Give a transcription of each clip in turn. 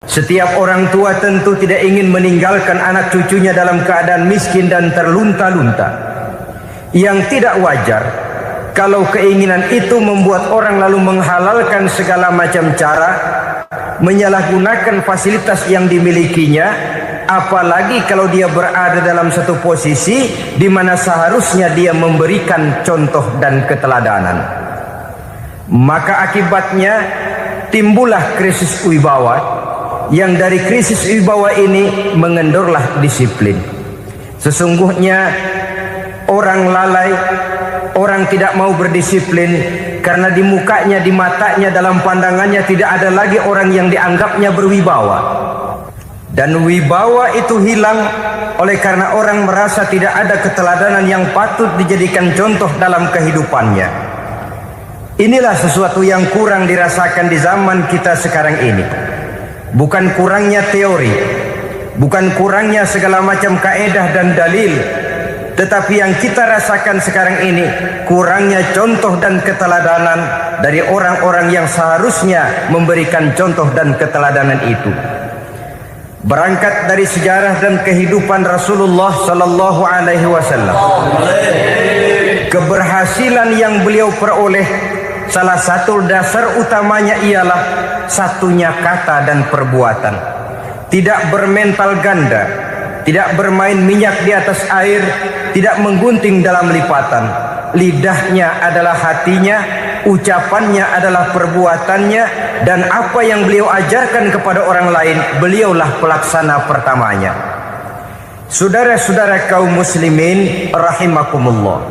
Setiap orang tua tentu tidak ingin meninggalkan anak cucunya dalam keadaan miskin dan terlunta-lunta. Yang tidak wajar kalau keinginan itu membuat orang lalu menghalalkan segala macam cara, menyalahgunakan fasilitas yang dimilikinya, apalagi kalau dia berada dalam satu posisi di mana seharusnya dia memberikan contoh dan keteladanan. Maka akibatnya timbullah krisis wibawa, yang dari krisis wibawa ini mengendorlah disiplin. Sesungguhnya orang lalai, orang tidak mau berdisiplin karena di mukanya, di matanya, dalam pandangannya tidak ada lagi orang yang dianggapnya berwibawa. Dan wibawa itu hilang oleh karena orang merasa tidak ada keteladanan yang patut dijadikan contoh dalam kehidupannya. Inilah sesuatu yang kurang dirasakan di zaman kita sekarang ini. Bukan kurangnya teori, bukan kurangnya segala macam kaedah dan dalil, tetapi yang kita rasakan sekarang ini kurangnya contoh dan keteladanan dari orang-orang yang seharusnya memberikan contoh dan keteladanan itu. Berangkat dari sejarah dan kehidupan Rasulullah sallallahu alaihi wasallam, keberhasilan yang beliau peroleh, salah satu dasar utamanya ialah satunya kata dan perbuatan. Tidak bermental ganda, tidak bermain minyak di atas air, tidak menggunting dalam lipatan. Lidahnya adalah hatinya, ucapannya adalah perbuatannya, dan apa yang beliau ajarkan kepada orang lain, beliaulah pelaksana pertamanya. Saudara-saudara kaum muslimin rahimakumullah.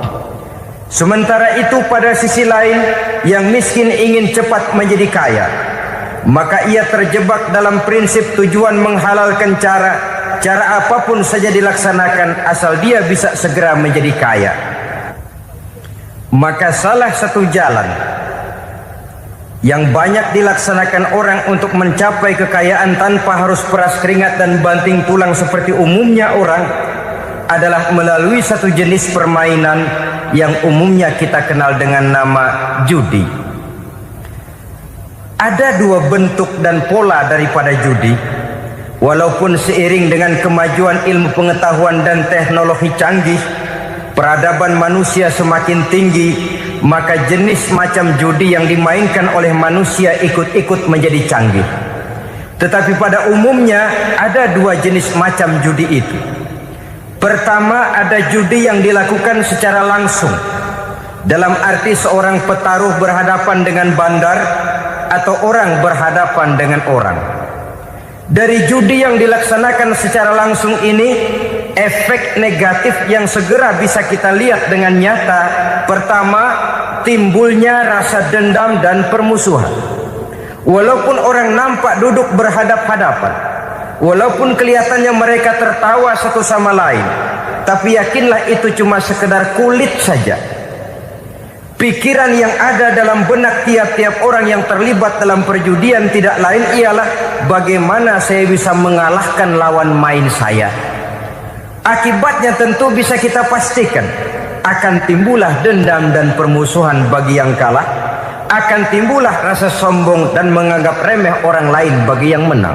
Sementara itu pada sisi lain, yang miskin ingin cepat menjadi kaya, maka ia terjebak dalam prinsip tujuan menghalalkan cara apapun saja dilaksanakan asal dia bisa segera menjadi kaya. Maka salah satu jalan yang banyak dilaksanakan orang untuk mencapai kekayaan tanpa harus peras keringat dan banting tulang seperti umumnya orang adalah melalui satu jenis permainan yang umumnya kita kenal dengan nama judi. Ada dua bentuk dan pola daripada judi. Walaupun seiring dengan kemajuan ilmu pengetahuan dan teknologi canggih, peradaban manusia semakin tinggi, maka jenis macam judi yang dimainkan oleh manusia ikut-ikut menjadi canggih. Tetapi pada umumnya ada dua jenis macam judi itu. Pertama, ada judi yang dilakukan secara langsung, dalam arti seorang petaruh berhadapan dengan bandar atau orang berhadapan dengan orang. Dari judi yang dilaksanakan secara langsung ini, efek negatif yang segera bisa kita lihat dengan nyata. Pertama, timbulnya rasa dendam dan permusuhan. Walaupun orang nampak duduk berhadap-hadapan, walaupun kelihatannya mereka tertawa satu sama lain, tapi yakinlah itu cuma sekedar kulit saja. Pikiran yang ada dalam benak tiap-tiap orang yang terlibat dalam perjudian tidak lain ialah bagaimana saya bisa mengalahkan lawan main saya. Akibatnya tentu bisa kita pastikan akan timbullah dendam dan permusuhan bagi yang kalah, akan timbullah rasa sombong dan menganggap remeh orang lain bagi yang menang.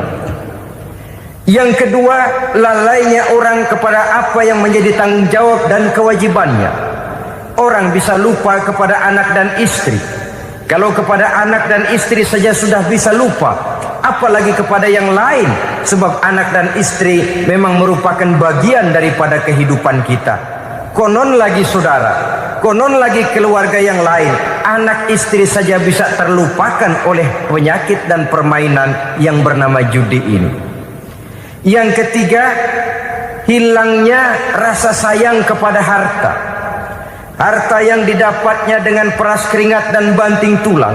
Yang kedua, lalainya orang kepada apa yang menjadi tanggung jawab dan kewajibannya. Orang bisa lupa kepada anak dan istri. Kalau kepada anak dan istri saja sudah bisa lupa, apalagi kepada yang lain. Sebab anak dan istri memang merupakan bagian daripada kehidupan kita. Konon lagi saudara, konon lagi keluarga yang lain, anak istri saja bisa terlupakan oleh penyakit dan permainan yang bernama judi ini. Yang ketiga, hilangnya rasa sayang kepada harta. Harta yang didapatnya dengan peras keringat dan banting tulang.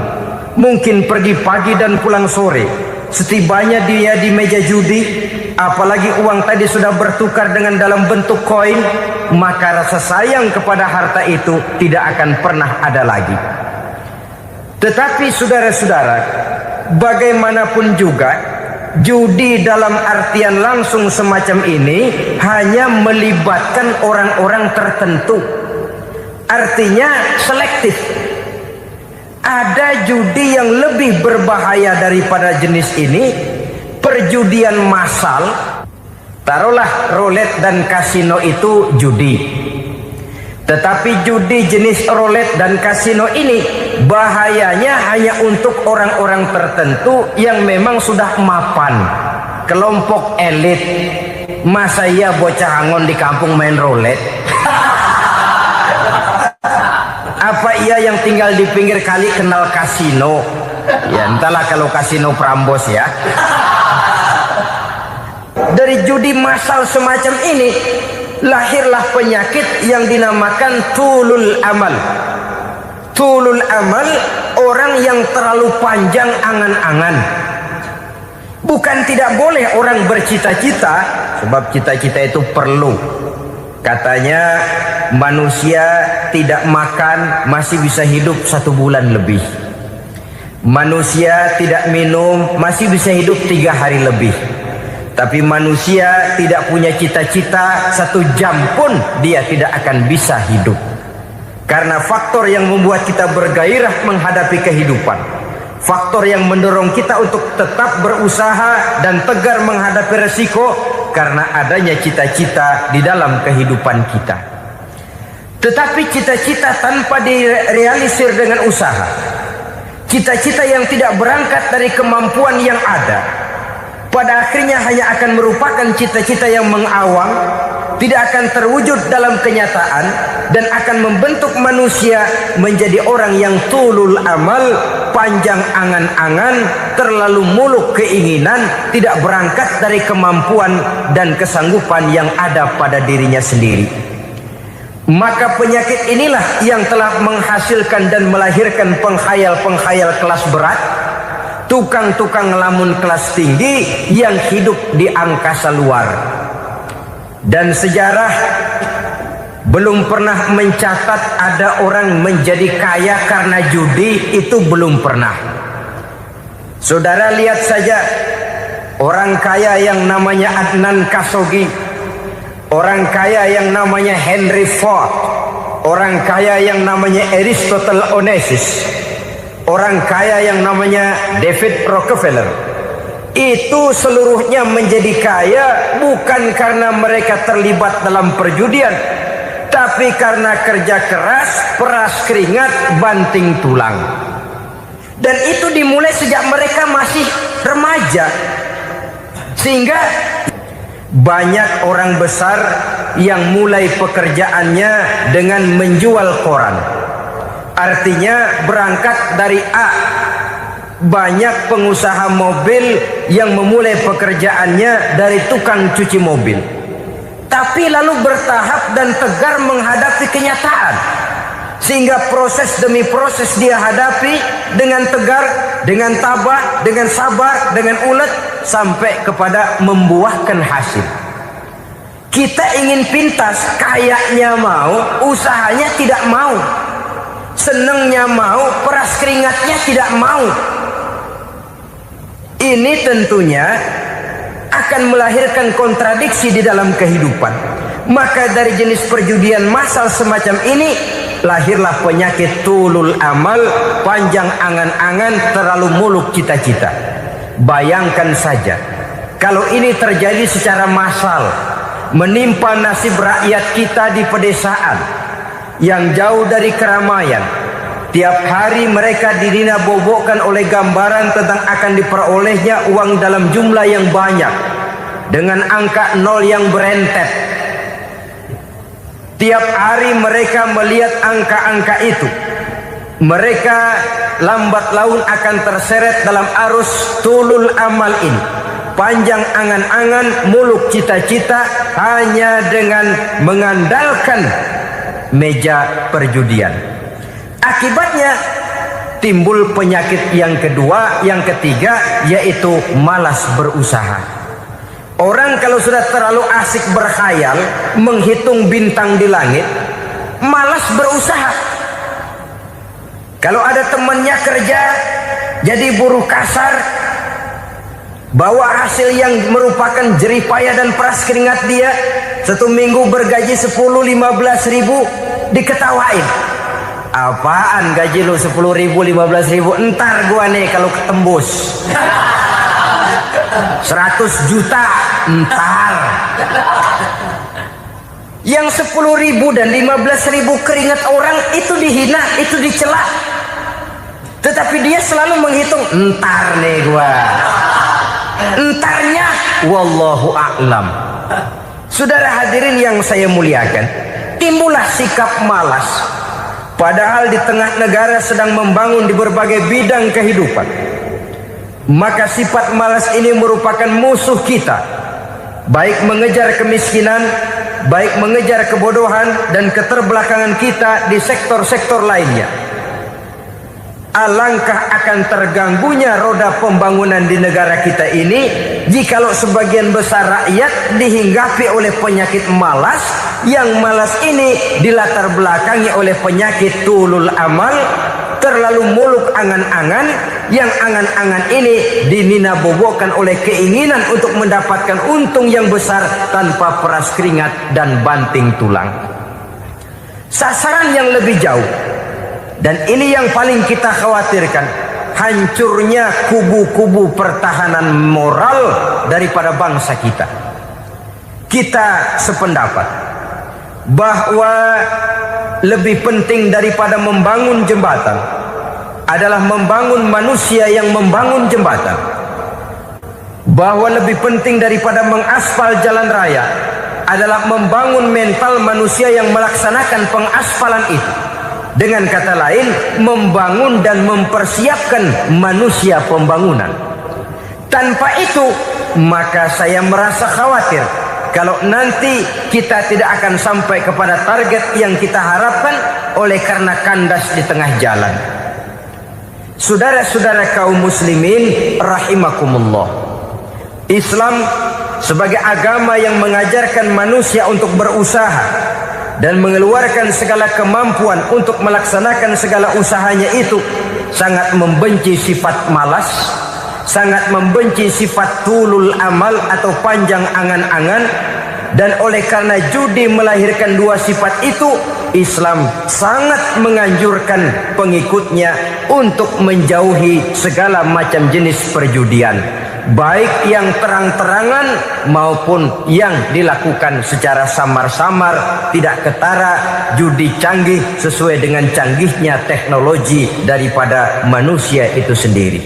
Mungkin pergi pagi dan pulang sore. Setibanya dia di meja judi, apalagi uang tadi sudah bertukar dengan dalam bentuk koin, maka rasa sayang kepada harta itu tidak akan pernah ada lagi. Tetapi saudara-saudara, bagaimanapun juga, judi dalam artian langsung semacam ini hanya melibatkan orang-orang tertentu. Artinya selektif. Ada judi yang lebih berbahaya daripada jenis ini. perjudian massal, taruhlah roulette dan kasino itu judi. Tetapi judi jenis roulette dan kasino ini bahayanya hanya untuk orang-orang tertentu yang memang sudah mapan, kelompok elit. Masa iya bocah angon di kampung main roulette? Apa iya yang tinggal di pinggir kali kenal kasino? Ya entahlah kalau kasino Prambos ya. Dari judi massal semacam ini lahirlah penyakit yang dinamakan tulul amal. Tulul amal, orang yang terlalu panjang angan-angan. Bukan tidak boleh orang bercita-cita, sebab cita-cita itu perlu. Katanya manusia tidak makan masih bisa hidup 1 bulan lebih. Manusia tidak minum masih bisa hidup 3 hari lebih. Tapi manusia tidak punya cita-cita 1 jam pun dia tidak akan bisa hidup. Karena faktor yang membuat kita bergairah menghadapi kehidupan, faktor yang mendorong kita untuk tetap berusaha dan tegar menghadapi resiko, karena adanya cita-cita di dalam kehidupan kita. Tetapi cita-cita tanpa direalisir dengan usaha, cita-cita yang tidak berangkat dari kemampuan yang ada, pada akhirnya hanya akan merupakan cita-cita yang mengawang, tidak akan terwujud dalam kenyataan, dan akan membentuk manusia menjadi orang yang tulul amal, panjang angan-angan, terlalu muluk keinginan, tidak berangkat dari kemampuan dan kesanggupan yang ada pada dirinya sendiri. Maka penyakit inilah yang telah menghasilkan dan melahirkan penghayal-penghayal kelas berat, tukang-tukang ngelamun kelas tinggi yang hidup di angkasa luar. Dan sejarah belum pernah mencatat ada orang menjadi kaya karena judi, itu belum pernah. Saudara lihat saja orang kaya yang namanya Adnan Khashoggi, orang kaya yang namanya Henry Ford, orang kaya yang namanya Aristotle Onassis, orang kaya yang namanya David Rockefeller. Itu seluruhnya menjadi kaya bukan karena mereka terlibat dalam perjudian, tapi karena kerja keras, peras keringat, banting tulang. Dan itu dimulai sejak mereka masih remaja. Sehingga banyak orang besar yang mulai pekerjaannya dengan menjual koran. Artinya berangkat dari A. Banyak pengusaha mobil yang memulai pekerjaannya dari tukang cuci mobil, tapi lalu bertahap dan tegar menghadapi kenyataan, sehingga proses demi proses dia hadapi dengan tegar, dengan tabah, dengan sabar, dengan ulet, sampai kepada membuahkan hasil. Kita ingin pintas, kayaknya mau, usahanya tidak mau, senengnya mau, peras keringatnya tidak mau. Ini tentunya akan melahirkan kontradiksi di dalam kehidupan. Maka dari jenis perjudian massal semacam ini lahirlah penyakit tulul amal, panjang angan-angan, terlalu muluk cita-cita. Bayangkan saja kalau ini terjadi secara massal, menimpa nasib rakyat kita di pedesaan yang jauh dari keramaian. Tiap hari mereka didina-bobokkan oleh gambaran tentang akan diperolehnya uang dalam jumlah yang banyak dengan angka 0 yang berentet. Tiap hari mereka melihat angka-angka itu. Mereka lambat laun akan terseret dalam arus tulul amal ini. Panjang angan-angan, muluk cita-cita, hanya dengan mengandalkan meja perjudian. Akibatnya timbul penyakit yang kedua, yang ketiga, yaitu malas berusaha. Orang kalau sudah terlalu asik berkhayal, menghitung bintang di langit, malas berusaha. Kalau ada temannya kerja jadi buruh kasar, bawa hasil yang merupakan jerih payah dan peras keringat dia, 1 minggu bergaji 10-15 ribu, diketawain. Apaan gaji lu 10 ribu, 15 ribu, entar gua nih kalau ketembus. 100 juta entar. Yang 10.000 dan 15.000 keringat orang itu dihina, itu dicela. Tetapi dia selalu menghitung, entar nih gua. Entarnya wallahu a'lam. Saudara hadirin yang saya muliakan, timbullah sikap malas. Padahal di tengah negara sedang membangun di berbagai bidang kehidupan. Maka sifat malas ini merupakan musuh kita. Baik mengejar kemiskinan, baik mengejar kebodohan dan keterbelakangan kita di sektor-sektor lainnya. Alangkah akan terganggunya roda pembangunan di negara kita ini jikalau sebagian besar rakyat dihinggapi oleh penyakit malas, yang malas ini dilatar belakangi oleh penyakit tulul amal, terlalu muluk angan-angan, yang angan-angan ini dininabobokan oleh keinginan untuk mendapatkan untung yang besar tanpa peras keringat dan banting tulang. Sasaran yang lebih jauh, dan ini yang paling kita khawatirkan, hancurnya kubu-kubu pertahanan moral daripada bangsa kita. Kita sependapat bahwa lebih penting daripada membangun jembatan adalah membangun manusia yang membangun jembatan. Bahwa lebih penting daripada mengaspal jalan raya adalah membangun mental manusia yang melaksanakan pengaspalan itu. Dengan kata lain, membangun dan mempersiapkan manusia pembangunan. Tanpa itu, maka saya merasa khawatir kalau nanti kita tidak akan sampai kepada target yang kita harapkan oleh karena kandas di tengah jalan. Saudara-saudara kaum muslimin rahimakumullah, Islam sebagai agama yang mengajarkan manusia untuk berusaha dan mengeluarkan segala kemampuan untuk melaksanakan segala usahanya itu, sangat membenci sifat malas, sangat membenci sifat tulul amal atau panjang angan-angan. Dan oleh karena judi melahirkan dua sifat itu, Islam sangat menganjurkan pengikutnya untuk menjauhi segala macam jenis perjudian, baik yang terang-terangan maupun yang dilakukan secara samar-samar, tidak ketara, judi canggih sesuai dengan canggihnya teknologi daripada manusia itu sendiri.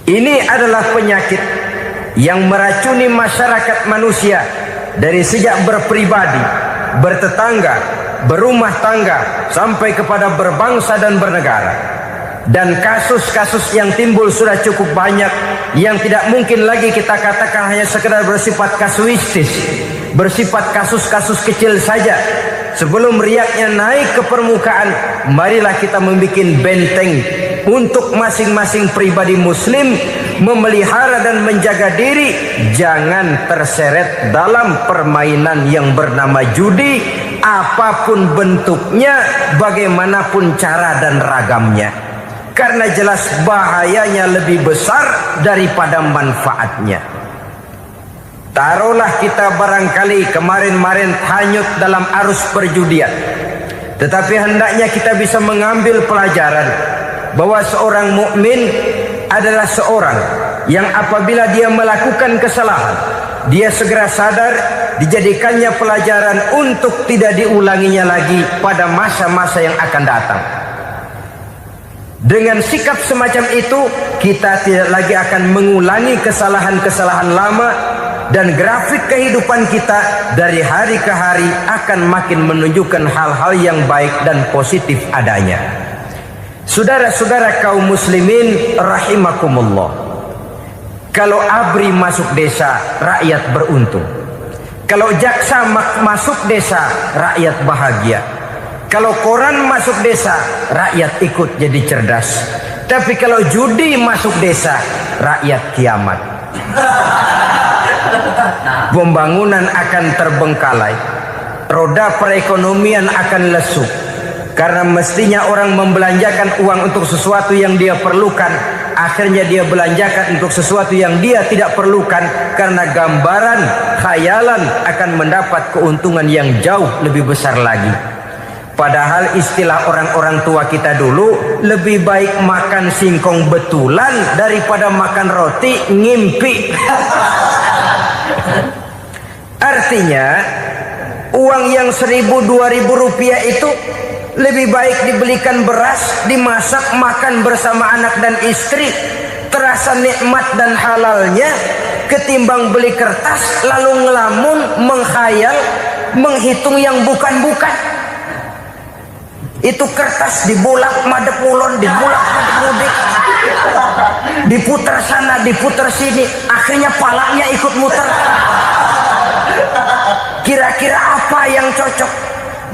Ini adalah penyakit yang meracuni masyarakat manusia dari sejak berpribadi, bertetangga, berumah tangga, sampai kepada berbangsa dan bernegara. Dan kasus-kasus yang timbul sudah cukup banyak, yang tidak mungkin lagi kita katakan hanya sekedar bersifat kasuistis, bersifat kasus-kasus kecil saja. Sebelum riaknya naik ke permukaan, marilah kita membuat benteng untuk masing-masing pribadi muslim memelihara dan menjaga diri jangan terseret dalam permainan yang bernama judi, apapun bentuknya, bagaimanapun cara dan ragamnya. Karena jelas bahayanya lebih besar daripada manfaatnya. Taruhlah kita barangkali kemarin-marin hanyut dalam arus perjudian, tetapi hendaknya kita bisa mengambil pelajaran bahwa seorang mukmin adalah seorang yang apabila dia melakukan kesalahan, dia segera sadar, dijadikannya pelajaran untuk tidak diulanginya lagi pada masa-masa yang akan datang. Dengan sikap semacam itu, kita tidak lagi akan mengulangi kesalahan-kesalahan lama, dan grafik kehidupan kita dari hari ke hari akan makin menunjukkan hal-hal yang baik dan positif adanya. Saudara-saudara kaum muslimin rahimakumullah, kalau ABRI masuk desa, rakyat beruntung. Kalau jaksa masuk desa, rakyat bahagia. Kalau koran masuk desa, rakyat ikut jadi cerdas. Tapi kalau judi masuk desa, rakyat kiamat. Pembangunan akan terbengkalai, roda perekonomian akan lesu. Karena mestinya orang membelanjakan uang untuk sesuatu yang dia perlukan, akhirnya dia belanjakan untuk sesuatu yang dia tidak perlukan, karena gambaran, khayalan akan mendapat keuntungan yang jauh lebih besar lagi. Padahal istilah orang-orang tua kita dulu, lebih baik makan singkong betulan daripada makan roti ngimpi. Artinya uang yang 1.000-2.000 rupiah itu lebih baik dibelikan beras, dimasak, makan bersama anak dan istri, terasa nikmat dan halalnya, ketimbang beli kertas lalu ngelamun, menghayal, menghitung yang bukan-bukan. Itu kertas dibolak madep ulon, dibolak madep mudik, diputar sana, diputar sini, akhirnya palanya ikut muter. Kira-kira apa yang cocok?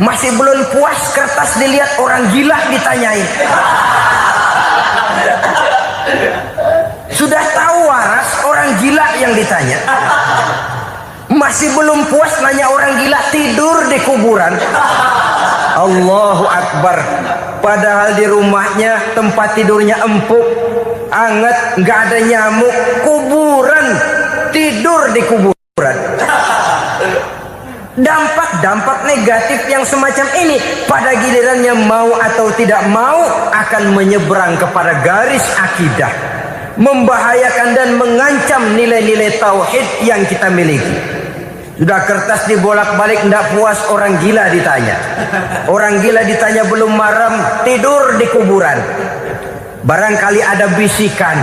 Masih belum puas, kertas dilihat, orang gila ditanyain. Sudah tahu waras, orang gila yang ditanya. Masih belum puas, nanya orang gila, tidur di kuburan. Allahu Akbar. Padahal di rumahnya tempat tidurnya empuk, anget, nggak ada nyamuk. Kuburan, tidur di kuburan. Dampak-dampak negatif yang semacam ini pada gilirannya mau atau tidak mau akan menyeberang kepada garis akidah, membahayakan dan mengancam nilai-nilai tauhid yang kita miliki. Sudah kertas dibolak-balik, tidak puas, orang gila ditanya. Orang gila ditanya belum maram, tidur di kuburan. Barangkali ada bisikan.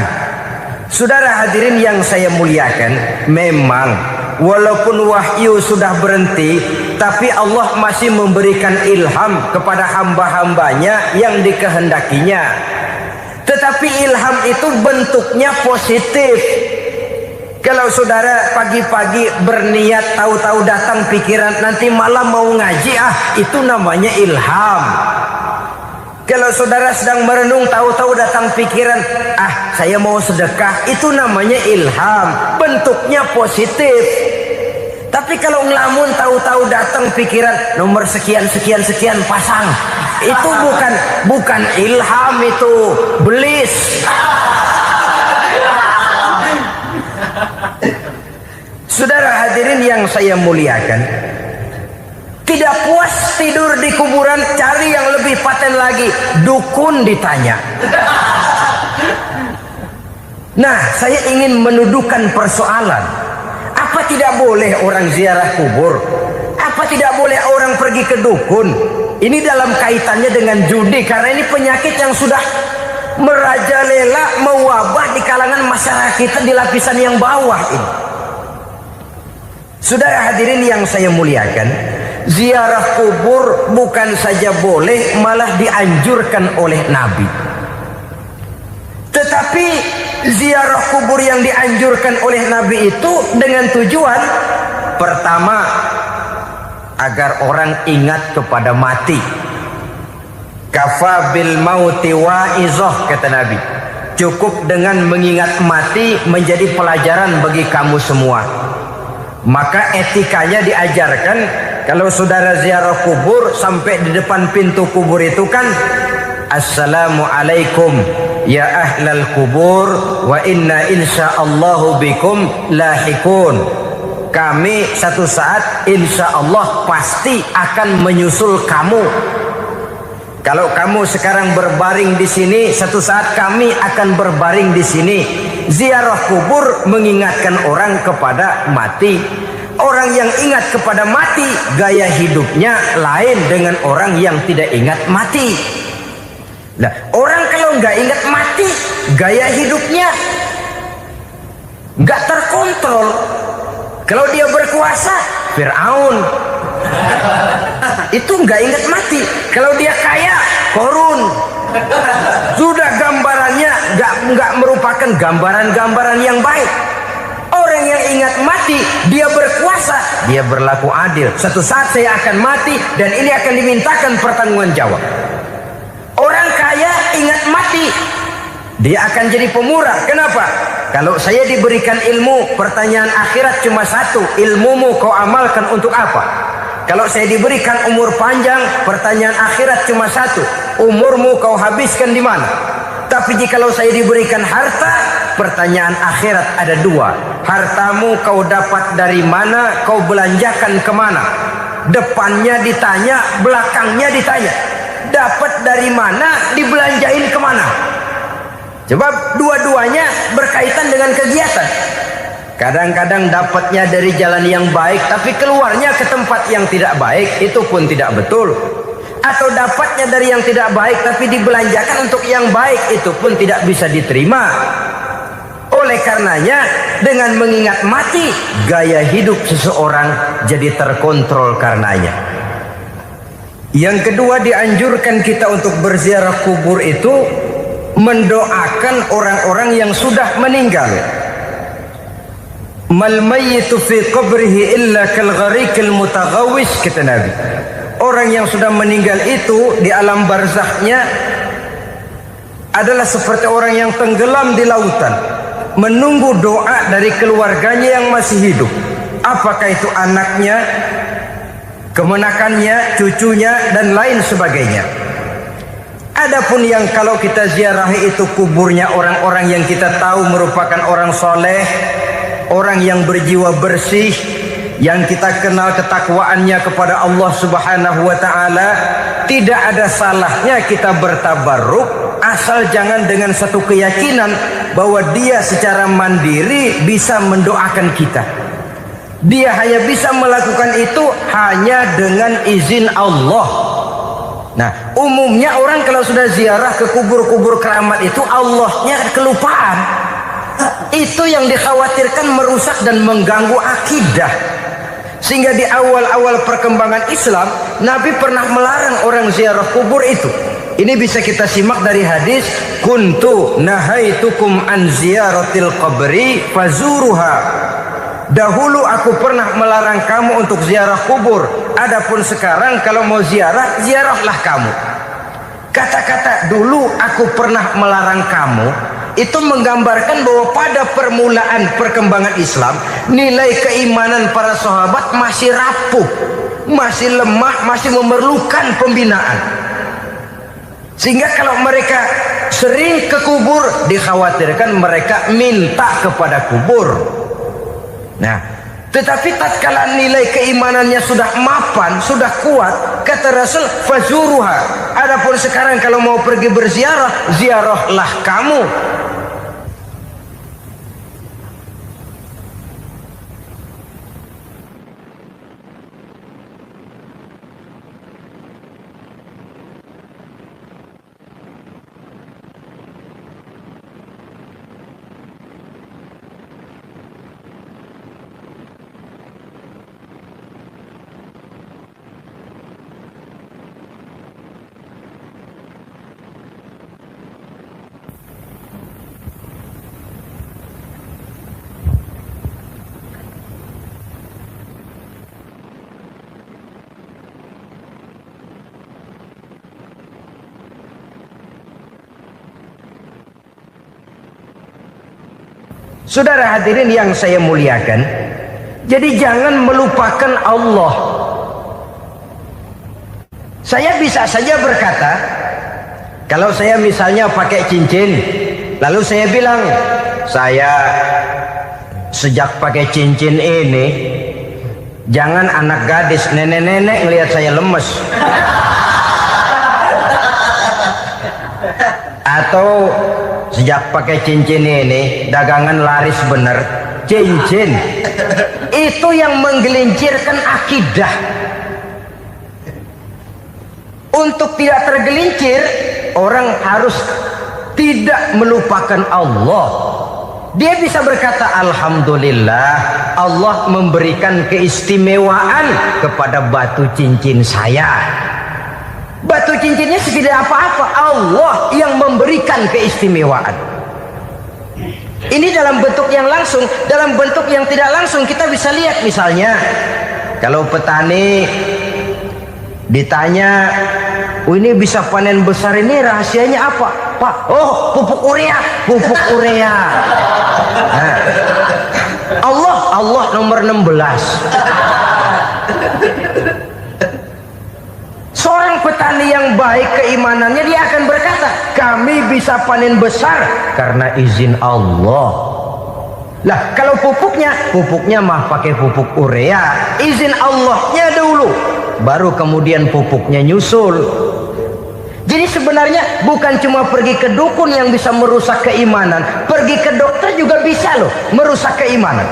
Saudara hadirin yang saya muliakan, memang walaupun wahyu sudah berhenti, tapi Allah masih memberikan ilham kepada hamba-hambanya yang dikehendakinya. Tetapi ilham itu bentuknya positif. Kalau saudara pagi-pagi berniat, tahu-tahu datang pikiran nanti malam mau ngaji, itu namanya ilham. Kalau saudara sedang merenung, tahu-tahu datang pikiran, saya mau sedekah, itu namanya ilham, bentuknya positif. Tapi kalau ngelamun, tahu-tahu datang pikiran nomor sekian sekian sekian pasang, itu bukan ilham, itu belis. Saudara hadirin yang saya muliakan, tidak puas tidur di kuburan, cari yang lebih paten lagi, dukun ditanya. Nah, saya ingin menuduhkan persoalan. Apa tidak boleh orang ziarah kubur? Apa tidak boleh orang pergi ke dukun? Ini dalam kaitannya dengan judi, karena ini penyakit yang sudah merajalela, mewabah di kalangan masyarakat kita di lapisan yang bawah ini. Saudara hadirin yang saya muliakan, ziarah kubur bukan saja boleh, malah dianjurkan oleh Nabi. Tetapi ziarah kubur yang dianjurkan oleh Nabi itu dengan tujuan pertama, agar orang ingat kepada mati. Kafa bil mauti wa'izah, kata Nabi. Cukup dengan mengingat mati menjadi pelajaran bagi kamu semua. Maka etikanya diajarkan, kalau saudara ziarah kubur, sampai di depan pintu kubur itu kan, Assalamualaikum ya ahlal kubur wa inna insyaallahu bikum lahikun. Kami satu saat insya Allah pasti akan menyusul kamu. Kalau kamu sekarang berbaring di sini, satu saat kami akan berbaring di sini. Ziarah kubur mengingatkan orang kepada mati. Orang yang ingat kepada mati, gaya hidupnya lain dengan orang yang tidak ingat mati. Nah, orang kalau nggak ingat mati, gaya hidupnya nggak terkontrol. Kalau dia berkuasa, Fir'aun. Itu nggak ingat mati. Kalau dia kaya, Korun. Sudah gambarannya nggak merupakan gambaran-gambaran yang baik. Orang yang ingat mati, dia berkuasa, dia berlaku adil. Suatu saat saya akan mati dan ini akan dimintakan pertanggungan jawab. Orang kaya ingat mati, dia akan jadi pemurah. Kenapa? Kalau saya diberikan ilmu, pertanyaan akhirat cuma satu, ilmumu kau amalkan untuk apa? Kalau saya diberikan umur panjang, pertanyaan akhirat cuma satu, umurmu kau habiskan di mana? Tapi jikalau saya diberikan harta, pertanyaan akhirat ada dua, hartamu kau dapat dari mana, kau belanjakan kemana? depannya ditanya, belakangnya ditanya. Dapat dari mana, dibelanjain kemana? Sebab dua-duanya berkaitan dengan kegiatan. Kadang-kadang dapatnya dari jalan yang baik, tapi keluarnya ke tempat yang tidak baik, itu pun tidak betul. Atau dapatnya dari yang tidak baik, tapi dibelanjakan untuk yang baik, itu pun tidak bisa diterima. Oleh karenanya, dengan mengingat mati, gaya hidup seseorang jadi terkontrol karenanya. Yang kedua, dianjurkan kita untuk berziarah kubur itu mendoakan orang-orang yang sudah meninggal. Mal mayyitu fi qabrihi illa kal gharikil mutaghawis, kata Nabi. Orang yang sudah meninggal itu di alam barzakhnya adalah seperti orang yang tenggelam di lautan, menunggu doa dari keluarganya yang masih hidup. Apakah itu anaknya, kemenakannya, cucunya, dan lain sebagainya. Adapun yang kalau kita ziarahi itu kuburnya orang-orang yang kita tahu merupakan orang soleh, orang yang berjiwa bersih, yang kita kenal ketakwaannya kepada Allah Subhanahu wa Ta'ala, tidak ada salahnya kita bertabarruk, asal jangan dengan satu keyakinan bahwa dia secara mandiri bisa mendoakan kita. Dia hanya bisa melakukan itu hanya dengan izin Allah. Nah, umumnya orang kalau sudah ziarah ke kubur-kubur keramat itu Allahnya kelupaan. Itu yang dikhawatirkan merusak dan mengganggu akidah. Sehingga di awal-awal perkembangan Islam, Nabi pernah melarang orang ziarah kubur itu. Ini bisa kita simak dari hadis, kuntu nahaitukum an ziyaratil qabri fazuruha. Dahulu aku pernah melarang kamu untuk ziarah kubur. Adapun sekarang kalau mau ziarah, ziarahlah kamu. Kata-kata dulu aku pernah melarang kamu itu menggambarkan bahwa pada permulaan perkembangan Islam, nilai keimanan para sahabat masih rapuh, masih lemah, masih memerlukan pembinaan. Sehingga kalau mereka sering ke kubur, dikhawatirkan mereka minta kepada kubur. Nah, tetapi tatkala nilai keimanannya sudah mapan, sudah kuat, kata Rasul, fazuruha. Adapun sekarang kalau mau pergi berziarah, ziarahlah kamu. Saudara hadirin yang saya muliakan, jadi jangan melupakan Allah. Saya bisa saja berkata, kalau saya misalnya pakai cincin, lalu saya bilang, saya sejak pakai cincin ini, jangan anak gadis, nenek-nenek ngelihat saya lemes. Atau sejak pakai cincin ini dagangan laris bener. Cincin itu yang menggelincirkan akidah. Untuk tidak tergelincir, orang harus tidak melupakan Allah. Dia bisa berkata, alhamdulillah Allah memberikan keistimewaan kepada batu cincin saya. Batu cincinnya tidak apa-apa, Allah yang memberikan keistimewaan. Ini dalam bentuk yang langsung. Dalam bentuk yang tidak langsung kita bisa lihat, misalnya kalau petani ditanya, oh ini bisa panen besar ini rahasianya apa Pak? Oh, pupuk urea. Pupuk urea. Nah, Allah nomor 16. Seorang petani yang baik keimanannya, dia akan berkata, kami bisa panen besar karena izin Allah. Lah kalau pupuknya mah pakai pupuk urea, izin Allahnya dulu. baru kemudian pupuknya nyusul. Jadi sebenarnya bukan cuma pergi ke dukun yang bisa merusak keimanan, pergi ke dokter juga bisa loh merusak keimanan.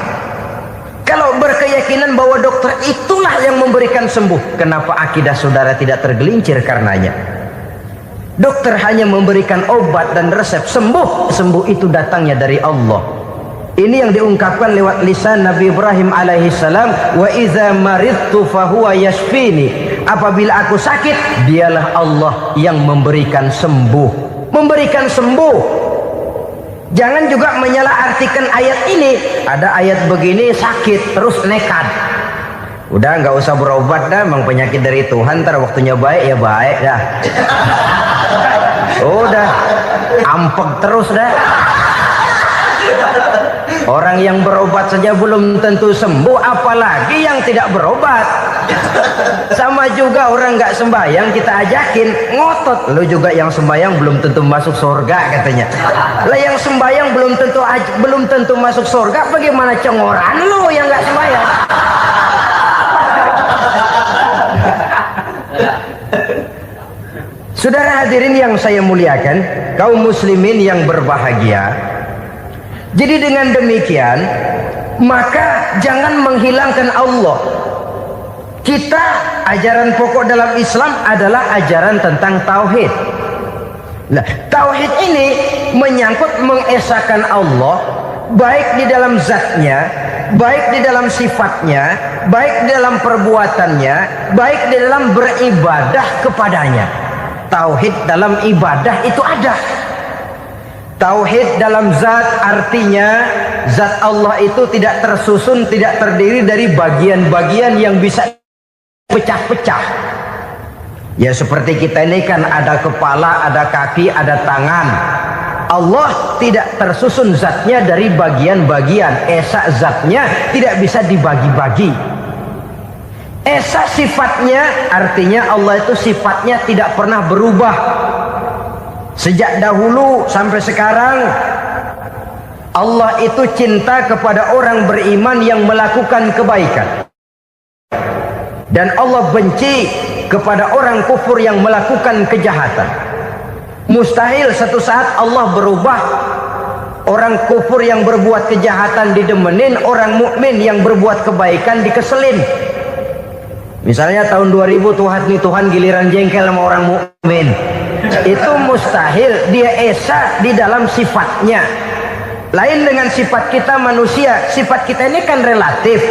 Kalau berkeyakinan bahwa dokter itulah yang memberikan sembuh, kenapa akidah saudara tidak tergelincir karenanya? Dokter hanya memberikan obat dan resep, sembuh itu datangnya dari Allah. Ini yang diungkapkan lewat lisan Nabi Ibrahim alaihi salam, wa idza maridtu fahuwa yashfini. Apabila aku sakit, dialah Allah yang memberikan sembuh. Memberikan sembuh. Jangan juga menyalahartikan ayat ini. Ada ayat begini sakit terus nekat. Udah nggak usah berobat dah, emang penyakit dari Tuhan, ntar waktunya baik ya baik dah. Udah ampek terus dah. Orang yang berobat saja belum tentu sembuh, apalagi yang tidak berobat. Sama juga orang nggak sembahyang kita ajakin ngotot, lu juga yang sembahyang belum tentu masuk surga katanya. Lah yang sembahyang belum tentu masuk surga, bagaimana cengoran lu yang nggak sembahyang? Saudara hadirin yang saya muliakan, kaum muslimin yang berbahagia. Jadi dengan demikian, maka jangan menghilangkan Allah. Kita, ajaran pokok dalam Islam adalah ajaran tentang tauhid. Nah, tauhid ini menyangkut mengesahkan Allah, baik di dalam zatnya, baik di dalam sifatnya, baik di dalam perbuatannya, baik di dalam beribadah kepadanya. Tauhid dalam ibadah itu ada. Tauhid dalam zat artinya zat Allah itu tidak tersusun, tidak terdiri dari bagian-bagian yang bisa pecah-pecah. Ya seperti kita ini kan ada kepala, ada kaki, ada tangan. Allah tidak tersusun zatnya dari bagian-bagian. Esa zatnya tidak bisa dibagi-bagi. Esa sifatnya artinya Allah itu sifatnya tidak pernah berubah. Sejak dahulu sampai sekarang Allah itu cinta kepada orang beriman yang melakukan kebaikan, dan Allah benci kepada orang kufur yang melakukan kejahatan. Mustahil satu saat Allah berubah. Orang kufur yang berbuat kejahatan didemenin, orang mukmin yang berbuat kebaikan dikeselin. Misalnya tahun 2000 Tuhan giliran jengkel sama orang mukmin. Itu mustahil, dia esa di dalam sifatnya. Lain dengan sifat kita manusia. Sifat kita ini kan relatif.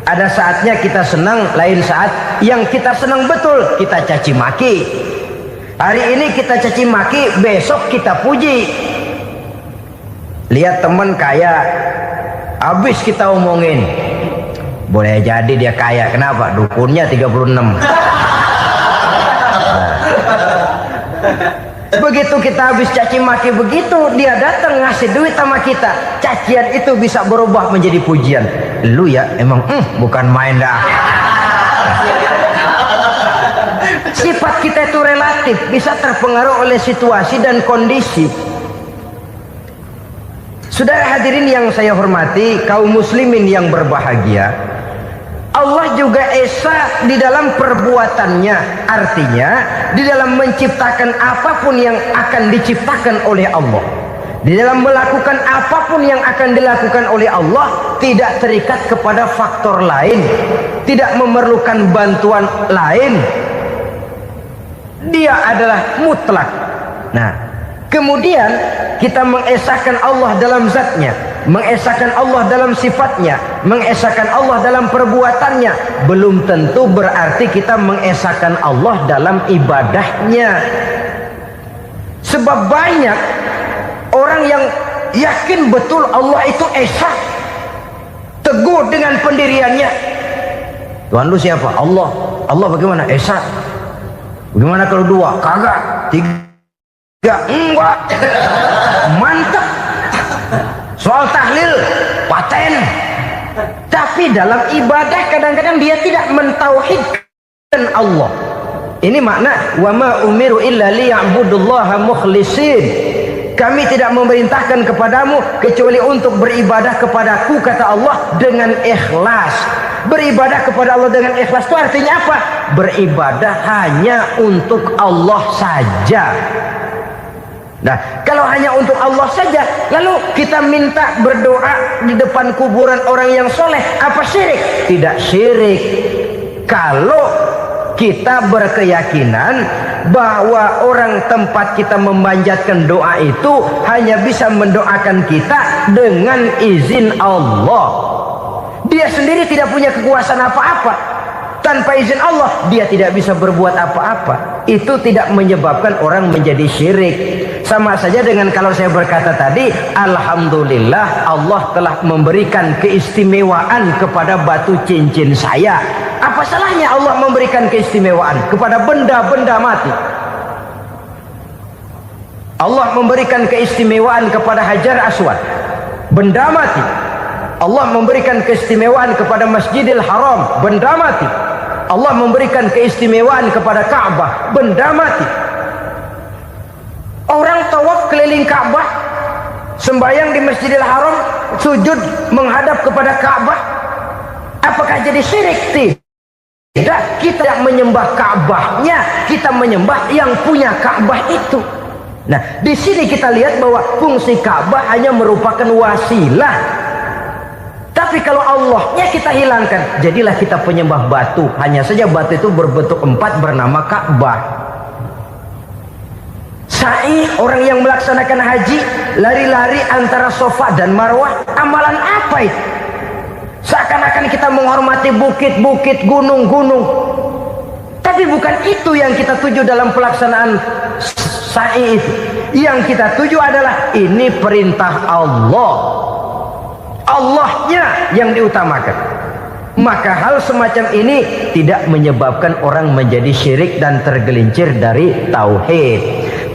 Ada saatnya kita senang, lain saat yang kita senang betul kita caci maki. Hari ini kita caci maki, besok kita puji. Lihat teman kaya, habis kita omongin, boleh jadi dia kaya. Kenapa? Dukunnya 36. Begitu kita habis caci maki begitu, dia datang ngasih duit sama kita, cacian itu bisa berubah menjadi pujian. Lu ya emang bukan main dah. Sifat kita itu relatif, bisa terpengaruh oleh situasi dan kondisi. Saudara hadirin yang saya hormati, kaum muslimin yang berbahagia, Allah juga esa di dalam perbuatannya. Artinya di dalam menciptakan apapun yang akan diciptakan oleh Allah, di dalam melakukan apapun yang akan dilakukan oleh Allah, tidak terikat kepada faktor lain, tidak memerlukan bantuan lain. Dia adalah mutlak. Nah, kemudian kita mengesahkan Allah dalam zatnya, mengesahkan Allah dalam sifatnya, mengesahkan Allah dalam perbuatannya, belum tentu berarti kita mengesahkan Allah dalam ibadahnya. Sebab banyak orang yang yakin betul Allah itu esa, teguh dengan pendiriannya. Tuhan lu siapa? Allah. Allah bagaimana? Esa. Bagaimana kalau dua? Kagak. Tiga? Enggak. Mantap. Soal tahlil paten. Tapi dalam ibadah kadang-kadang dia tidak mentauhidkan Allah. Ini makna wa ma umiru illa liya'budullaha mukhlisin. Kami tidak memerintahkan kepadamu kecuali untuk beribadah kepadaku, kata Allah, dengan ikhlas. Beribadah kepada Allah dengan ikhlas itu artinya apa? beribadah hanya untuk Allah saja. Nah, kalau hanya untuk Allah saja, lalu kita minta berdoa di depan kuburan orang yang soleh, apa syirik? Tidak syirik. Kalau kita berkeyakinan bahwa orang tempat kita memanjatkan doa itu hanya bisa mendoakan kita dengan izin Allah. Dia sendiri tidak punya kekuasaan apa-apa. Tanpa izin Allah dia tidak bisa berbuat apa-apa. Itu tidak menyebabkan orang menjadi syirik. Sama saja dengan kalau saya berkata tadi, alhamdulillah Allah telah memberikan keistimewaan kepada batu cincin saya. Apa salahnya Allah memberikan keistimewaan kepada benda-benda mati? Allah memberikan keistimewaan kepada Hajar Aswad, benda mati. Allah memberikan keistimewaan kepada Masjidil Haram, benda mati. Allah memberikan keistimewaan kepada Ka'bah, benda mati. Orang tawaf keliling Ka'bah, sembahyang di Masjidil Haram, sujud menghadap kepada Ka'bah, apakah jadi syirik? Tidak, kita menyembah Ka'bahnya, kita menyembah yang punya Ka'bah itu. Nah, di sini kita lihat bahwa fungsi Ka'bah hanya merupakan wasilah. Tapi kalau Allahnya kita hilangkan, jadilah kita penyembah batu. Hanya saja batu itu berbentuk 4 bernama Ka'bah. Sa'i, orang yang melaksanakan haji, lari-lari antara Safa dan Marwah, amalan apa itu? Seakan-akan kita menghormati bukit-bukit, gunung-gunung. Tapi bukan itu yang kita tuju dalam pelaksanaan sa'i itu. Yang kita tuju adalah ini perintah Allah. Allahnya yang diutamakan. Maka hal semacam ini tidak menyebabkan orang menjadi syirik dan tergelincir dari tauhid.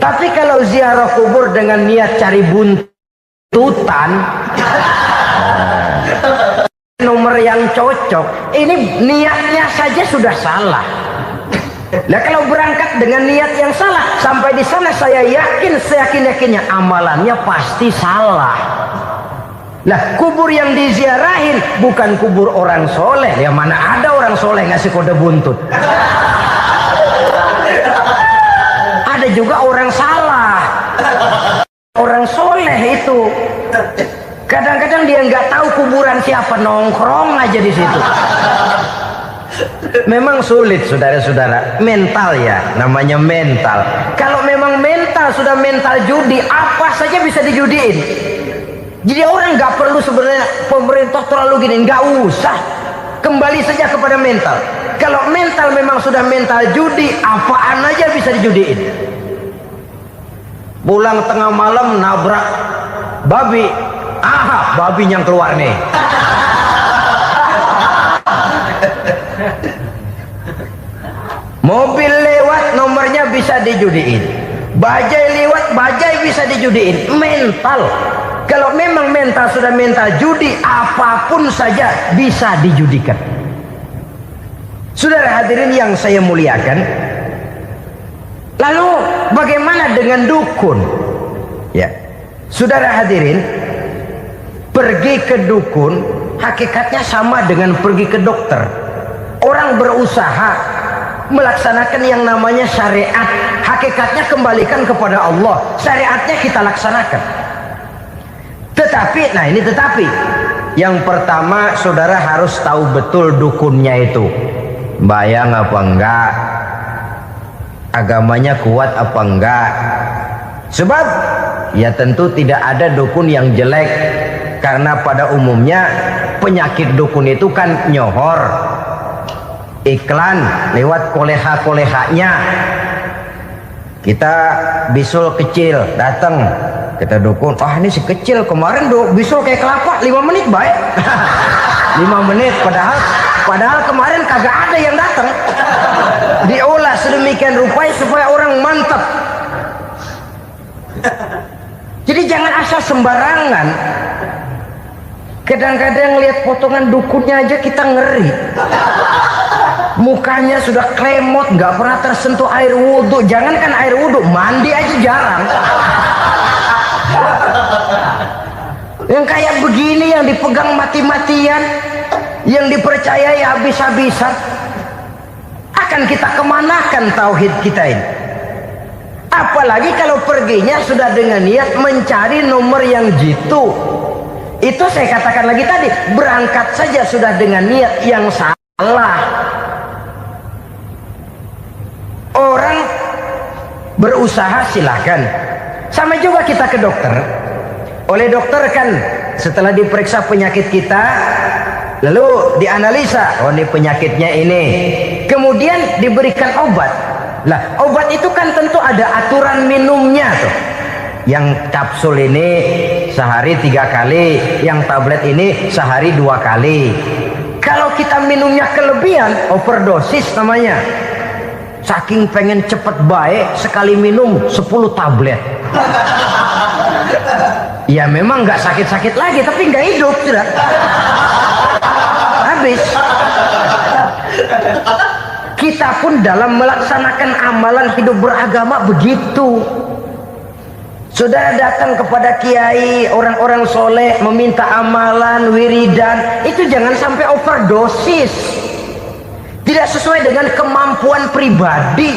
Tapi kalau ziarah kubur dengan niat cari buntutan, nomor yang cocok, ini niatnya saja sudah salah. Nah, kalau berangkat dengan niat yang salah, sampai di sana saya yakin, seyakin-yakinnya amalannya pasti salah. Nah, kubur yang diziarahin bukan kubur orang soleh. Ya mana ada orang soleh ngasih kode buntut. Ada juga orang salah. Orang soleh itu kadang-kadang dia nggak tahu kuburan siapa, nongkrong aja di situ. Memang sulit saudara-saudara, mental ya, namanya mental. Kalau memang mental sudah mental judi, apa saja bisa dijudiin. Jadi orang nggak perlu sebenarnya pemerintah terlalu gini, nggak usah. Kembali saja kepada mental. Kalau mental memang sudah mental judi, apaan aja bisa dijudiin. Pulang tengah malam nabrak babi, babi yang keluar nih. Mobil lewat nomornya bisa dijudiin. Bajai lewat bajai bisa dijudiin. Mental. Kalau memang mental sudah mental judi, apapun saja bisa dijudikan. Saudara hadirin yang saya muliakan, lalu bagaimana dengan dukun? Ya, saudara hadirin, pergi ke dukun hakikatnya sama dengan pergi ke dokter. Orang berusaha melaksanakan yang namanya syariat, hakikatnya kembalikan kepada Allah. Syariatnya kita laksanakan. Tetapi, nah ini tetapi, yang pertama saudara harus tahu betul dukunnya itu bayang apa enggak, agamanya kuat apa enggak. Sebab ya tentu tidak ada dukun yang jelek, karena pada umumnya penyakit dukun itu kan nyohor, iklan lewat koleha-kolehanya. Kita bisul kecil datang, kita dukun, ini si kecil kemarin bisul kayak kelapa 5 menit baik. 5 menit padahal kemarin kagak ada yang datang. Diolah sedemikian rupa supaya orang mantap. Jadi jangan asal sembarangan. Kadang-kadang lihat potongan dukunnya aja kita ngeri. Mukanya sudah klemot, nggak pernah tersentuh air wudhu. Jangankan air wudhu, mandi aja jarang. Yang kayak begini yang dipegang mati-matian, yang dipercayai habis-habisan. Akan kita kemanakan tauhid kita ini? Apalagi kalau perginya sudah dengan niat mencari nomor yang jitu. Itu saya katakan lagi tadi, berangkat saja sudah dengan niat yang salah. Orang berusaha silakan. Sama juga kita ke dokter. Oleh dokter kan setelah diperiksa penyakit kita, lalu dianalisa, oh ini penyakitnya ini. Kemudian diberikan obat. Lah, obat itu kan tentu ada aturan minumnya tuh. Yang kapsul ini sehari 3 kali, yang tablet ini sehari 2 kali. Kalau kita minumnya kelebihan, overdosis namanya. Saking pengen cepet baik, sekali minum 10 tablet. Ya memang nggak sakit-sakit lagi, tapi nggak hidup sudah. Habis. Kita pun dalam melaksanakan amalan hidup beragama begitu. Saudara datang kepada kiai, orang-orang soleh, meminta amalan, wiridan, itu jangan sampai overdosis. Tidak sesuai dengan kemampuan pribadi.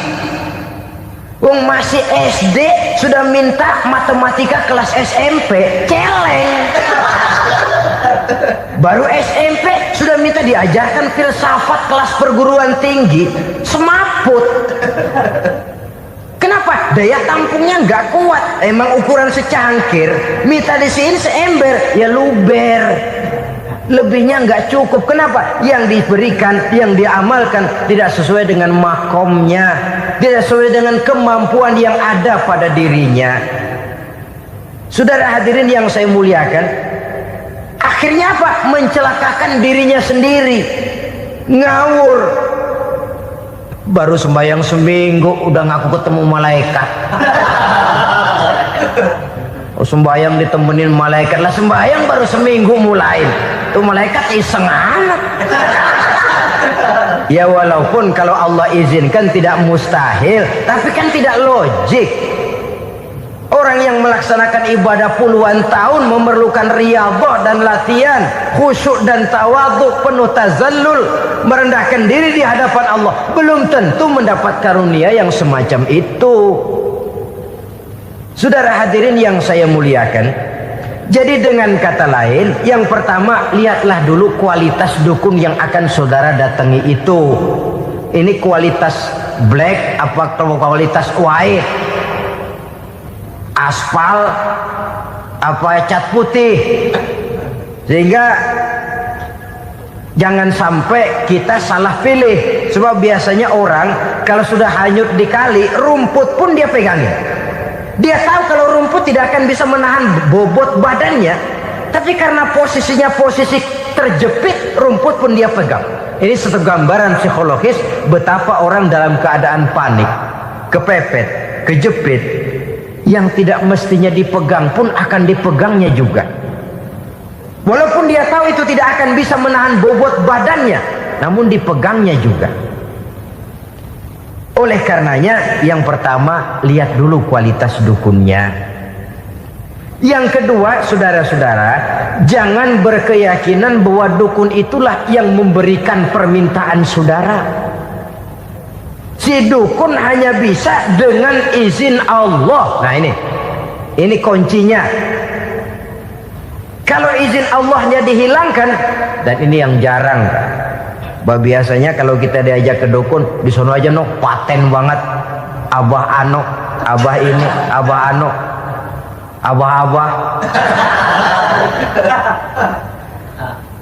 Wong masih SD sudah minta matematika kelas SMP, celeng. Baru SMP sudah minta diajarkan filsafat kelas perguruan tinggi, semaput. Kenapa? Daya tampungnya nggak kuat. Emang ukuran secangkir, minta di sini seember, ya luber. Lebihnya nggak cukup. Kenapa? Yang diberikan, yang diamalkan tidak sesuai dengan makomnya, tidak sesuai dengan kemampuan yang ada pada dirinya. Saudara hadirin yang saya muliakan, akhirnya apa? Mencelakakan dirinya sendiri, ngawur. Baru sembahyang seminggu udah ngaku ketemu malaikat. Oh, sembahyang ditemenin malaikat lah, sembahyang baru seminggu mulai. Tuh malaikat iseng anak. Ya walaupun kalau Allah izinkan tidak mustahil, tapi kan tidak logik. Orang yang melaksanakan ibadah puluhan tahun memerlukan riyadhah dan latihan, khusyuk dan tawadhu, penuh tazallul, merendahkan diri di hadapan Allah, belum tentu mendapat karunia yang semacam itu. Saudara hadirin yang saya muliakan, jadi dengan kata lain, yang pertama, lihatlah dulu kualitas dukun yang akan saudara datangi itu. Ini kualitas black apa kualitas white? Aspal apa cat putih? Sehingga jangan sampai kita salah pilih. Sebab biasanya orang kalau sudah hanyut di kali, rumput pun dia pegangin. Dia tahu kalau rumput tidak akan bisa menahan bobot badannya, tapi karena posisinya posisi terjepit, rumput pun dia pegang. Ini satu gambaran psikologis betapa orang dalam keadaan panik, kepepet, kejepit, yang tidak mestinya dipegang pun akan dipegangnya juga. Walaupun dia tahu itu tidak akan bisa menahan bobot badannya, namun dipegangnya juga. Oleh karenanya, yang pertama, lihat dulu kualitas dukunnya. Yang kedua, saudara-saudara, jangan berkeyakinan bahwa dukun itulah yang memberikan permintaan saudara. Si dukun hanya bisa dengan izin Allah. Nah ini kuncinya. Kalau izin Allahnya dihilangkan, dan ini yang jarang. Biasanya kalau kita diajak ke dukun, di sono aja no paten banget, abah ano, abah ini, abah ano, abah-abah.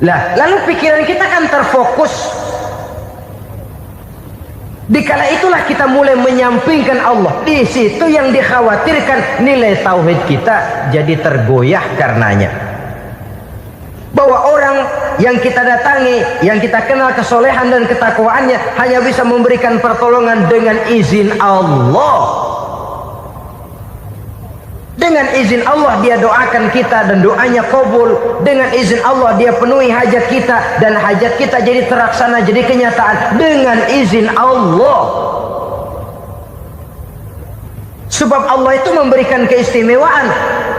Lah, lalu pikiran kita kan terfokus. Dikala itulah kita mulai menyampingkan Allah. Di situ yang dikhawatirkan nilai tauhid kita jadi tergoyah karenanya. Bahwa orang yang kita datangi, yang kita kenal kesolehan dan ketakwaannya, hanya bisa memberikan pertolongan dengan izin Allah. Dengan izin Allah dia doakan kita dan doanya kabul. Dengan izin Allah dia penuhi hajat kita dan hajat kita jadi terlaksana, jadi kenyataan dengan izin Allah. Sebab Allah itu memberikan keistimewaan.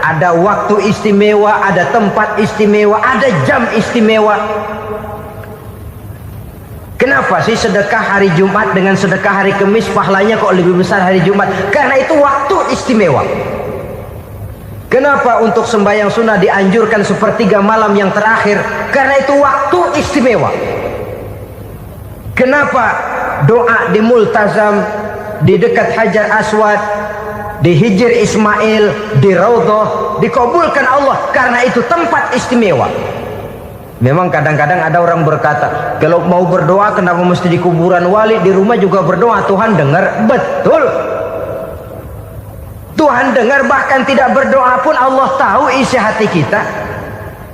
Ada waktu istimewa, ada tempat istimewa, ada jam istimewa. Kenapa sih sedekah hari Jumat dengan sedekah hari Kamis pahalanya kok lebih besar hari Jumat? Karena itu waktu istimewa. Kenapa untuk sembahyang sunnah dianjurkan sepertiga malam yang terakhir? Karena itu waktu istimewa. Kenapa doa di Multazam, di dekat Hajar Aswad, di Hijr Ismail, di Raudhah dikabulkan Allah? Karena itu tempat istimewa. Memang kadang-kadang ada orang berkata, kalau mau berdoa kenapa mesti di kuburan wali? Di rumah juga berdoa, Tuhan dengar. Betul, Tuhan dengar, bahkan tidak berdoa pun Allah tahu isi hati kita.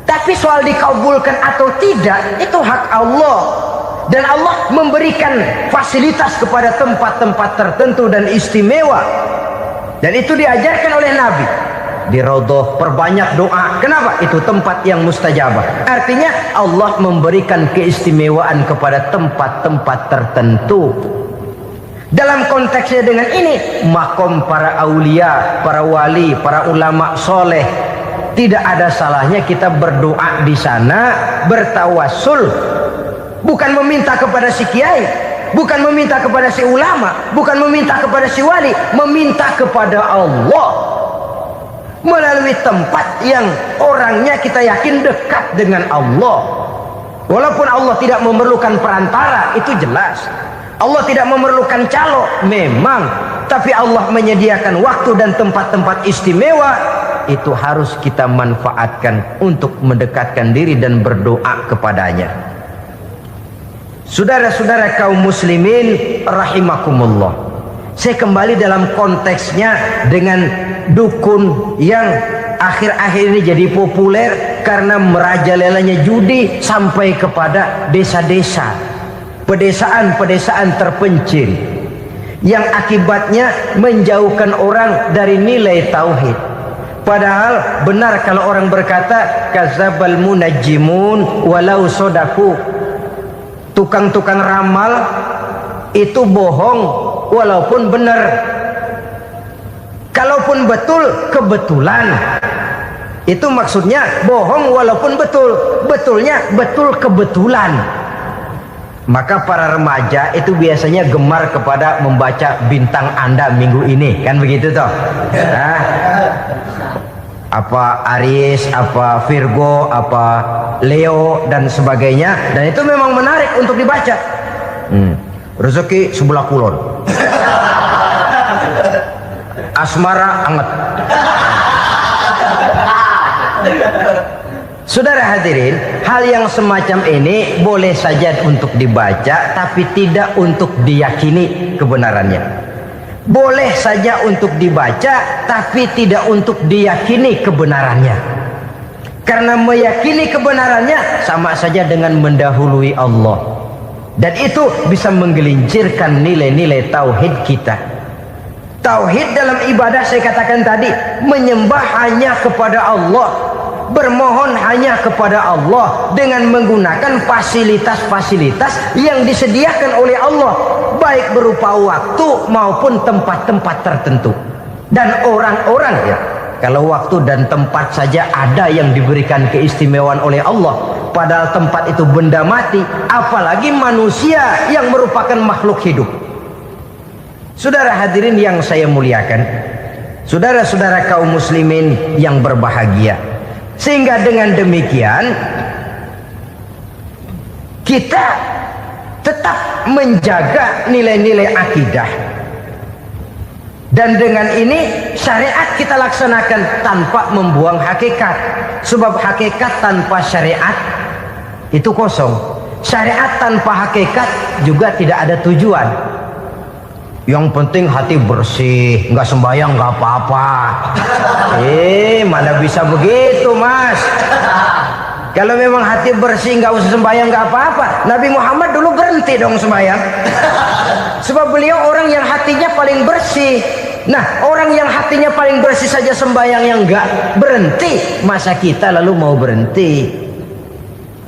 Tapi soal dikabulkan atau tidak, itu hak Allah. Dan Allah memberikan fasilitas kepada tempat-tempat tertentu dan istimewa. Dan itu diajarkan oleh Nabi. Di Raudhah perbanyak doa. Kenapa? Itu tempat yang mustajabah. Artinya Allah memberikan keistimewaan kepada tempat-tempat tertentu. Dalam konteksnya dengan ini, makom para aulia, para wali, para ulama soleh, tidak ada salahnya kita berdoa di sana, bertawassul, bukan meminta kepada si kiai, bukan meminta kepada si ulama, bukan meminta kepada si wali, meminta kepada Allah melalui tempat yang orangnya kita yakin dekat dengan Allah. Walaupun Allah tidak memerlukan perantara, itu jelas. Allah tidak memerlukan calo, memang. Tapi Allah menyediakan waktu dan tempat-tempat istimewa. Itu harus kita manfaatkan untuk mendekatkan diri dan berdoa kepadanya. Saudara-saudara kaum muslimin rahimakumullah, saya kembali dalam konteksnya dengan dukun yang akhir-akhir ini jadi populer karena merajalelanya judi sampai kepada desa-desa, pedesaan-pedesaan terpencil, yang akibatnya menjauhkan orang dari nilai tauhid. Padahal benar kalau orang berkata kadzabal munajjimun walau sodaku, tukang-tukang ramal itu bohong walaupun benar. Kalaupun betul, kebetulan. Itu maksudnya bohong walaupun betul, betulnya betul kebetulan. Maka para remaja itu biasanya gemar kepada membaca bintang Anda minggu ini, kan begitu toh? Nah, apa Aries, apa Virgo, apa Leo dan sebagainya, dan itu memang menarik untuk dibaca. Rezeki sebelah kulon, asmara anget. Saudara hadirin, hal yang semacam ini boleh saja untuk dibaca, tapi tidak untuk diyakini kebenarannya. Boleh saja untuk dibaca, tapi tidak untuk diyakini kebenarannya. Karena meyakini kebenarannya sama saja dengan mendahului Allah. Dan itu bisa menggelincirkan nilai-nilai tauhid kita. Tauhid dalam ibadah saya katakan tadi, menyembah hanya kepada Allah, bermohon hanya kepada Allah dengan menggunakan fasilitas-fasilitas yang disediakan oleh Allah, baik berupa waktu maupun tempat-tempat tertentu dan orang-orang. Ya, kalau waktu dan tempat saja ada yang diberikan keistimewaan oleh Allah, padahal tempat itu benda mati, apalagi manusia yang merupakan makhluk hidup. Saudara hadirin yang saya muliakan, saudara-saudara kaum muslimin yang berbahagia, sehingga dengan demikian kita tetap menjaga nilai-nilai akidah. Dan dengan ini syariat kita laksanakan tanpa membuang hakikat. Sebab hakikat tanpa syariat itu kosong. Syariat tanpa hakikat juga tidak ada tujuan. Yang penting hati bersih, nggak sembahyang nggak apa-apa. Mana bisa begitu, Mas? Kalau memang hati bersih nggak usah sembahyang nggak apa-apa. Nabi Muhammad dulu berhenti dong sembahyang. Sebab beliau orang yang hatinya paling bersih. Nah, orang yang hatinya paling bersih saja sembahyang yang nggak berhenti, masa kita lalu mau berhenti?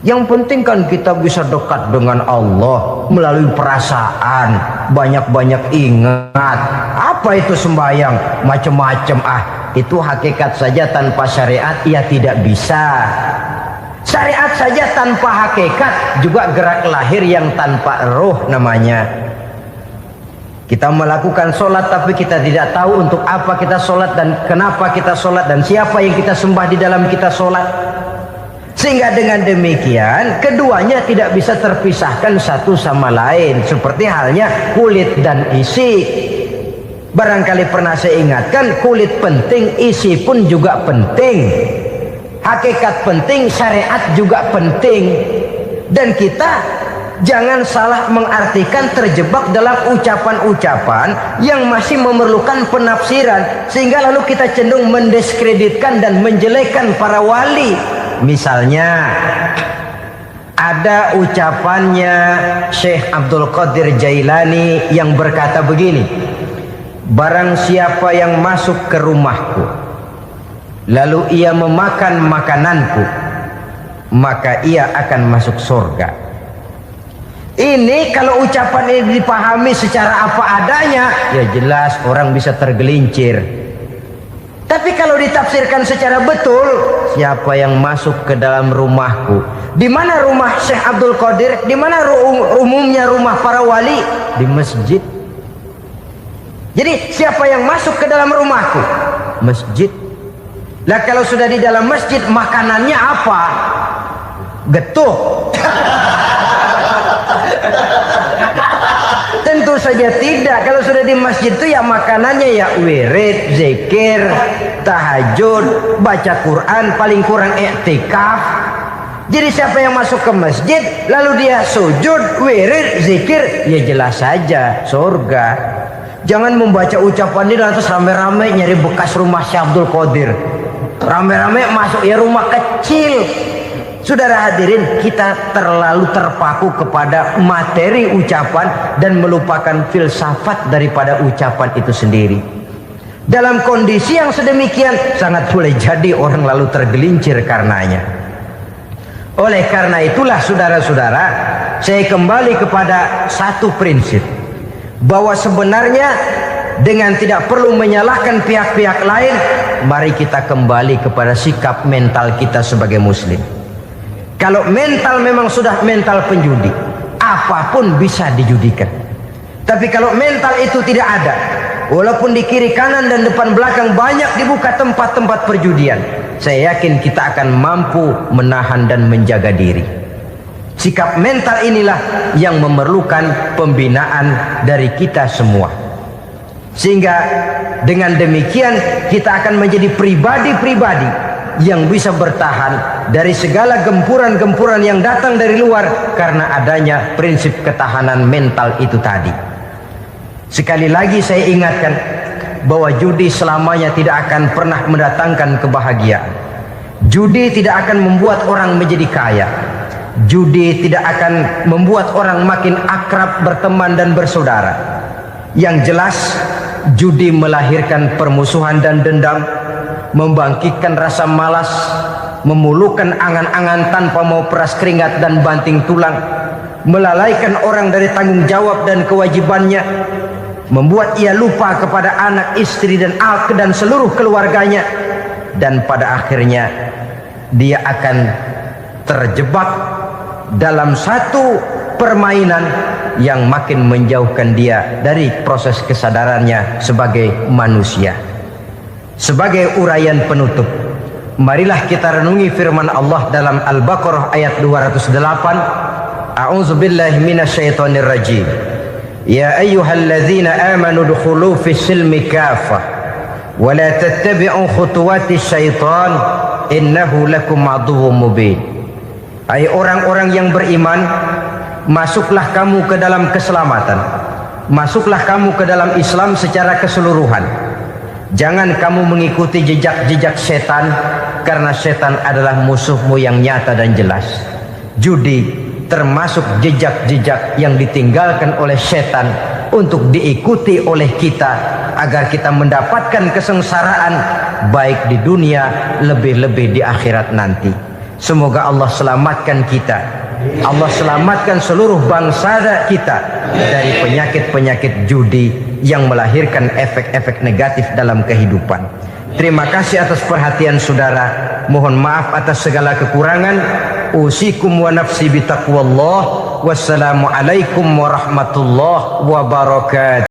Yang penting kan kita bisa dekat dengan Allah melalui perasaan, banyak-banyak ingat. Apa itu sembahyang? Macam-macam. Itu hakikat saja tanpa syariat ia tidak bisa. Syariat saja tanpa hakikat juga gerak lahir yang tanpa roh namanya. Kita melakukan sholat tapi kita tidak tahu untuk apa kita sholat dan kenapa kita sholat dan siapa yang kita sembah di dalam kita sholat. Sehingga dengan demikian keduanya tidak bisa terpisahkan satu sama lain, seperti halnya kulit dan isi. Barangkali pernah saya ingatkan, kulit penting, isi pun juga penting. Hakikat penting, syariat juga penting. Dan kita jangan salah mengartikan, terjebak dalam ucapan-ucapan yang masih memerlukan penafsiran, sehingga lalu kita cenderung mendiskreditkan dan menjelekkan para wali. Misalnya ada ucapannya Syekh Abdul Qadir Jailani yang berkata begini, barang siapa yang masuk ke rumahku lalu ia memakan makananku, maka ia akan masuk surga. Ini kalau ucapan ini dipahami secara apa adanya, ya jelas orang bisa tergelincir. Tapi kalau ditafsirkan secara betul, siapa yang masuk ke dalam rumahku? Di mana rumah Syekh Abdul Qadir? Di mana umumnya rumah para wali? Di masjid. Jadi siapa yang masuk ke dalam rumahku? Masjid. Lah kalau sudah di dalam masjid, makanannya apa? Getuh. Tentu saja tidak. Kalau sudah di masjid itu ya makanannya ya wirid, zikir, tahajud, baca Quran, paling kurang i'tikaf. Jadi siapa yang masuk ke masjid lalu dia sujud, wirid, zikir, ya jelas saja surga. Jangan membaca ucapan ini lantas rame-rame nyari bekas rumah Syekh Abdul Qadir. Rame-rame masuk ya rumah kecil. Saudara hadirin, kita terlalu terpaku kepada materi ucapan dan melupakan filsafat daripada ucapan itu sendiri. Dalam kondisi yang sedemikian, sangat boleh jadi orang lalu tergelincir karenanya. Oleh karena itulah saudara-saudara, saya kembali kepada satu prinsip, bahwa sebenarnya dengan tidak perlu menyalahkan pihak-pihak lain, mari kita kembali kepada sikap mental kita sebagai muslim. Kalau mental memang sudah mental penjudi, apapun bisa dijudikan. Tapi kalau mental itu tidak ada, walaupun di kiri kanan dan depan belakang banyak dibuka tempat-tempat perjudian, saya yakin kita akan mampu menahan dan menjaga diri. Sikap mental inilah yang memerlukan pembinaan dari kita semua. Sehingga dengan demikian kita akan menjadi pribadi-pribadi yang bisa bertahan dari segala gempuran-gempuran yang datang dari luar karena adanya prinsip ketahanan mental itu tadi. Sekali lagi saya ingatkan bahwa judi selamanya tidak akan pernah mendatangkan kebahagiaan. Judi tidak akan membuat orang menjadi kaya. Judi tidak akan membuat orang makin akrab berteman dan bersaudara. Yang jelas judi melahirkan permusuhan dan dendam, membangkitkan rasa malas, memulukan angan-angan tanpa mau peras keringat dan banting tulang, melalaikan orang dari tanggung jawab dan kewajibannya, membuat ia lupa kepada anak, istri dan seluruh keluarganya, dan pada akhirnya dia akan terjebak dalam satu permainan yang makin menjauhkan dia dari proses kesadarannya sebagai manusia. Sebagai uraian penutup, marilah kita renungi firman Allah dalam Al-Baqarah ayat 208. A'udzubillahi minasyaitonir rajim. Ya ayyuhalladzina amanu dukhulu fis silmi kafah wa la tattabi'u khutuwatis syaitan innahu lakum aduwwum mubin. Hai orang-orang yang beriman, masuklah kamu ke dalam keselamatan. Masuklah kamu ke dalam Islam secara keseluruhan. Jangan kamu mengikuti jejak-jejak setan, karena setan adalah musuhmu yang nyata dan jelas. Judi termasuk jejak-jejak yang ditinggalkan oleh setan untuk diikuti oleh kita agar kita mendapatkan kesengsaraan baik di dunia, lebih-lebih di akhirat nanti. Semoga Allah selamatkan kita, Allah selamatkan seluruh bangsa kita dari penyakit-penyakit judi yang melahirkan efek-efek negatif dalam kehidupan. Terima kasih atas perhatian saudara. Mohon maaf atas segala kekurangan. usikum wa nafsi bitaqwallah. Wassalamualaikum warahmatullahi wabarakatuh.